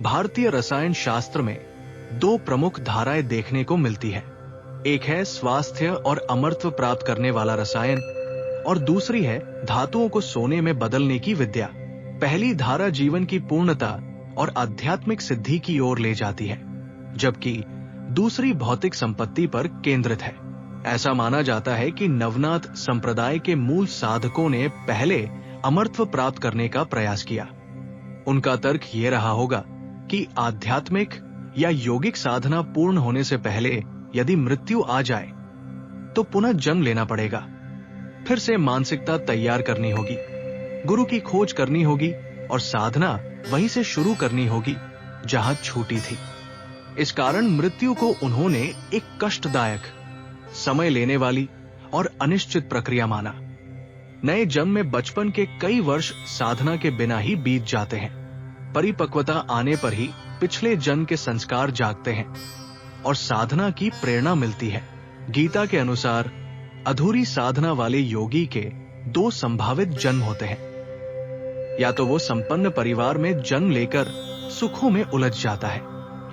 भारतीय रसायन शास्त्र में दो प्रमुख धाराएं देखने को मिलती है। एक है स्वास्थ्य और अमरत्व प्राप्त करने वाला रसायन और दूसरी है धातुओं को सोने में बदलने की विद्या। पहली धारा जीवन की पूर्णता और आध्यात्मिक सिद्धि की ओर ले जाती है, जबकि दूसरी भौतिक संपत्ति पर केंद्रित है। ऐसा माना जाता है कि नवनाथ संप्रदाय के मूल साधकों ने पहले अमरत्व प्राप्त करने का प्रयास किया। उनका तर्क ये रहा होगा कि आध्यात्मिक या यौगिक साधना पूर्ण होने से पहले यदि मृत्यु आ जाए तो पुनः जन्म लेना पड़ेगा, फिर से मानसिकता तैयार करनी होगी, गुरु की खोज करनी होगी और साधना वहीं से शुरू करनी होगी जहां छूटी थी। इस कारण मृत्यु को उन्होंने एक कष्टदायक, समय लेने वाली और अनिश्चित प्रक्रिया माना। नए जन्म में बचपन के कई वर्ष साधना के बिना ही बीत जाते हैं। परिपक्वता आने पर ही पिछले जन्म के संस्कार जागते हैं और साधना की प्रेरणा मिलती है। गीता के अनुसार अधूरी साधना वाले योगी के दो संभावित जन्म होते हैं। या तो वो संपन्न परिवार में जन्म लेकर सुखों में उलझ जाता है,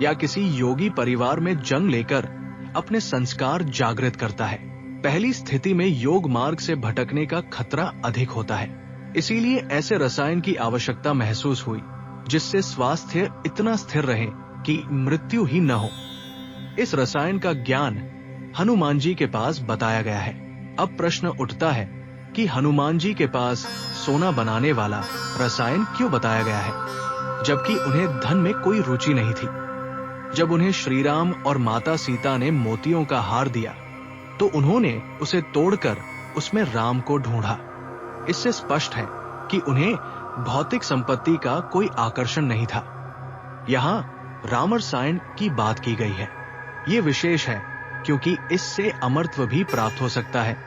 या किसी योगी परिवार में जन्म लेकर अपने संस्कार जागृत करता है। पहली स्थिति में योग मार्ग से भटकने का खतरा अधिक होता है। इसीलिए ऐसे रसायन की आवश्यकता महसूस हुई जिससे स्वास्थ्य इतना स्थिर रहे कि मृत्यु ही न हो। इस रसायन का ज्ञान हनुमान जी के पास बताया गया है। अब प्रश्न उठता है कि हनुमान जी के पास सोना बनाने वाला रसायन क्यों बताया गया है, जबकि उन्हें धन में कोई रुचि नहीं थी। जब उन्हें श्रीराम और माता सीता ने मोतियों का हार दिया तो उन्होंने उसे तोड़कर उसमें राम को ढूंढा। इससे स्पष्ट है कि उन्हें भौतिक संपत्ति का कोई आकर्षण नहीं था। यहाँ राम रसायन की बात की गई है। ये विशेष है क्योंकि इससे अमरत्व भी प्राप्त हो सकता है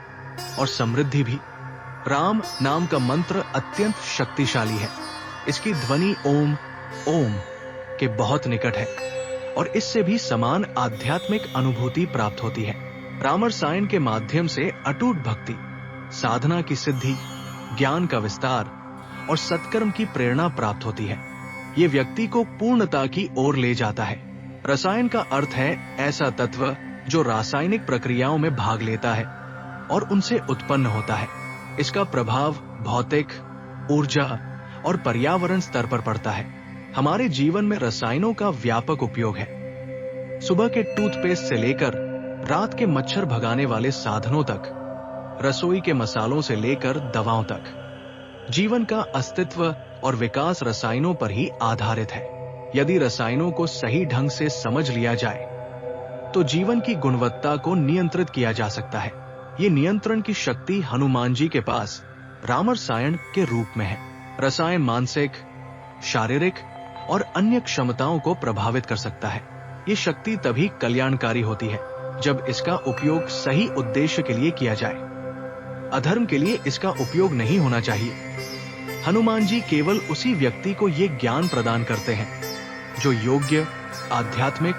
और समृद्धि भी। राम नाम का मंत्र अत्यंत शक्तिशाली है। इसकी ध्वनि ओम ओम के बहुत निकट है और इससे भी समान आध्यात्मिक अनुभूति प्राप्त होती है। राम रसायन के माध्यम से अटूट भक्ति, साधना की सिद्धि, ज्ञान का विस्तार और सत्कर्म की प्रेरणा प्राप्त होती है। ये व्यक्ति को पूर्णता की ओर ले जाता है। रसायन का अर्थ है ऐसा तत्व जो रासायनिक प्रक्रियाओं में भाग लेता है और उनसे उत्पन्न होता है। इसका प्रभाव भौतिक, ऊर्जा और पर्यावरण स्तर पर पड़ता है। हमारे जीवन में रसायनों का व्यापक उपयोग है। सुबह के टूथपेस्ट से लेकर रात के मच्छर भगाने वाले साधनों तक, रसोई के मसालों से लेकर दवाओं तक, जीवन का अस्तित्व और विकास रसायनों पर ही आधारित है। यदि रसायनों को सही ढंग से समझ लिया जाए तो जीवन की गुणवत्ता को नियंत्रित किया जा सकता है। ये नियंत्रण की शक्ति हनुमान जी के पास राम रसायन के रूप में है। रसायन मानसिक, शारीरिक और अन्य क्षमताओं को प्रभावित कर सकता है। ये शक्ति तभी कल्याणकारी होती है जब इसका उपयोग सही उद्देश्य के लिए किया जाए। अधर्म के लिए इसका उपयोग नहीं होना चाहिए। हनुमान जी केवल उसी व्यक्ति को ये ज्ञान प्रदान करते हैं जो योग्य, आध्यात्मिक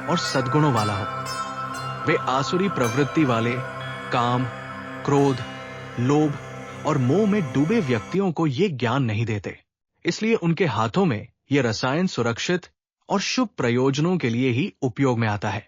और सद्गुणों वाला हो। वे आसुरी प्रवृत्ति वाले, काम, क्रोध, लोभ और मोह में डूबे व्यक्तियों को ये ज्ञान नहीं देते। इसलिए उनके हाथों में ये रसायन सुरक्षित और शुभ प्रयोजनों के लिए ही उपयोग में आता है।